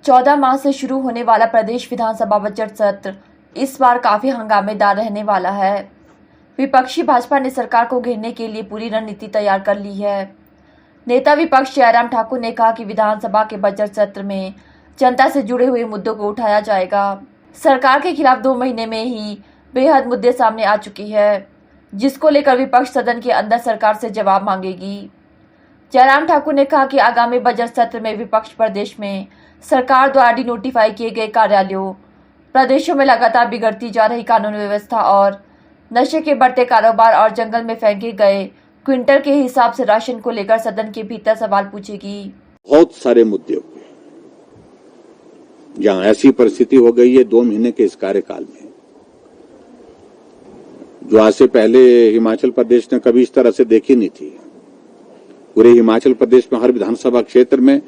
14 मार्च से शुरू होने वाला प्रदेश विधानसभा बजट सत्र इस बार काफी हंगामेदार रहने वाला है। विपक्षी भाजपा ने सरकार को घेरने के लिए पूरी रणनीति तैयार कर ली है। नेता विपक्ष जयराम ठाकुर ने कहा कि विधानसभा के बजट सत्र में जनता से जुड़े हुए मुद्दों को उठाया जाएगा। सरकार के खिलाफ 2 महीने में ही बेहद मुद्दे सामने आ चुकी है, जिसको लेकर विपक्ष सदन के अंदर सरकार से जवाब मांगेगी। जयराम ठाकुर ने कहा कि आगामी बजट सत्र में विपक्ष प्रदेश में सरकार द्वारा डिनोटिफाई किए गए कार्यालयों, प्रदेशों में लगातार बिगड़ती जा रही कानून व्यवस्था और नशे के बढ़ते कारोबार और जंगल में फेंके गए क्विंटल के हिसाब से राशन को लेकर सदन के भीतर सवाल पूछेगी। बहुत सारे मुद्दे हो गए, जहां ऐसी परिस्थिति हो गई है 2 महीने के इस कार्यकाल में, जो आज से पहले हिमाचल प्रदेश ने कभी इस तरह से देखी नहीं थी। पूरे हिमाचल प्रदेश में हर विधानसभा क्षेत्र में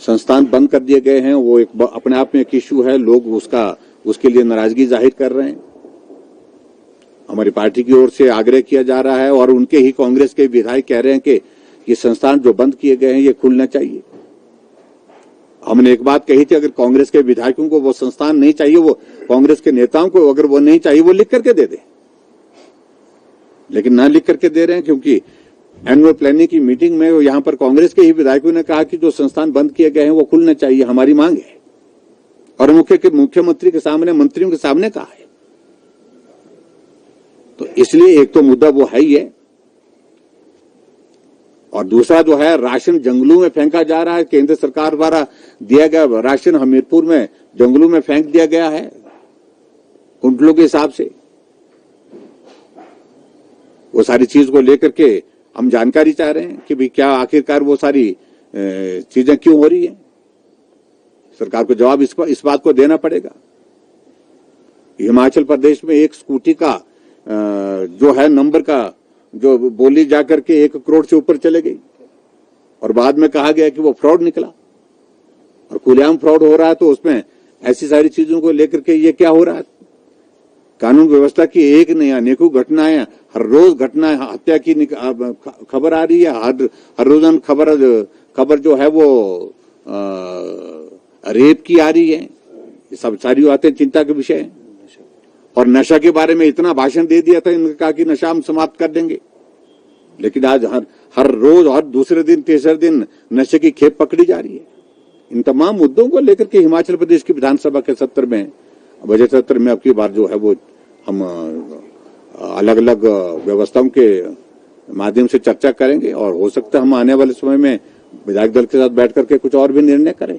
संस्थान बंद कर दिए गए हैं। वो एक अपने आप में एक इश्यू है, लोग उसके लिए नाराजगी जाहिर कर रहे हैं। हमारी पार्टी की ओर से आग्रह किया जा रहा है और उनके ही कांग्रेस के विधायक कह रहे हैं कि ये संस्थान जो बंद किए गए हैं ये खुलना चाहिए। हमने एक बात कही थी, अगर कांग्रेस के विधायकों को वो संस्थान नहीं चाहिए, वो कांग्रेस के नेताओं को अगर वो नहीं चाहिए, वो लिख करके दे दे, लेकिन ना लिख करके दे रहे हैं, क्योंकि एनुअल प्लानिंग की मीटिंग में यहां पर कांग्रेस के ही विधायकों ने कहा कि जो संस्थान बंद किए गए हैं वो खुलना चाहिए, हमारी मांग है, और मुख्यमंत्री के सामने, मंत्रियों के सामने कहा है। तो इसलिए एक तो मुद्दा वो है ही है, और दूसरा जो है राशन जंगलों में फेंका जा रहा है। केंद्र सरकार द्वारा दिया गया राशन हमीरपुर में जंगलों में फेंक दिया गया है कुंटलों के हिसाब से। वो सारी चीज को लेकर के हम जानकारी चाह रहे हैं कि भाई क्या आखिरकार वो सारी चीजें क्यों हो रही है। सरकार को जवाब इस बात को देना पड़ेगा। हिमाचल प्रदेश में एक स्कूटी का जो है नंबर का जो बोली जाकर के 1 करोड़ से ऊपर चले गई, और बाद में कहा गया कि वो फ्रॉड निकला, और खुलेआम फ्रॉड हो रहा है। तो उसमें ऐसी सारी चीजों को लेकर के ये क्या हो रहा है। कानून व्यवस्था की एक नहीं अनेकों घटनाएं, हर रोज घटनाएं, हत्या की खबर आ रही है, हर रोजाना खबर जो है वो रेप की आ रही है। ये सब सारी बातें चिंता के विषय है। और नशा के बारे में इतना भाषण दे दिया था, इन्होंने कहा कि नशा हम समाप्त कर देंगे, लेकिन आज हर रोज, हर दूसरे दिन, तीसरे दिन नशे की खेप पकड़ी जा रही है। इन तमाम मुद्दों को लेकर के हिमाचल प्रदेश की विधानसभा के सत्र में, बजट सत्र में अब की बार जो है वो हम अलग अलग व्यवस्थाओं के माध्यम से चर्चा करेंगे, और हो सकता है हम आने वाले समय में विधायक दल के साथ बैठ करके कुछ और भी निर्णय करें।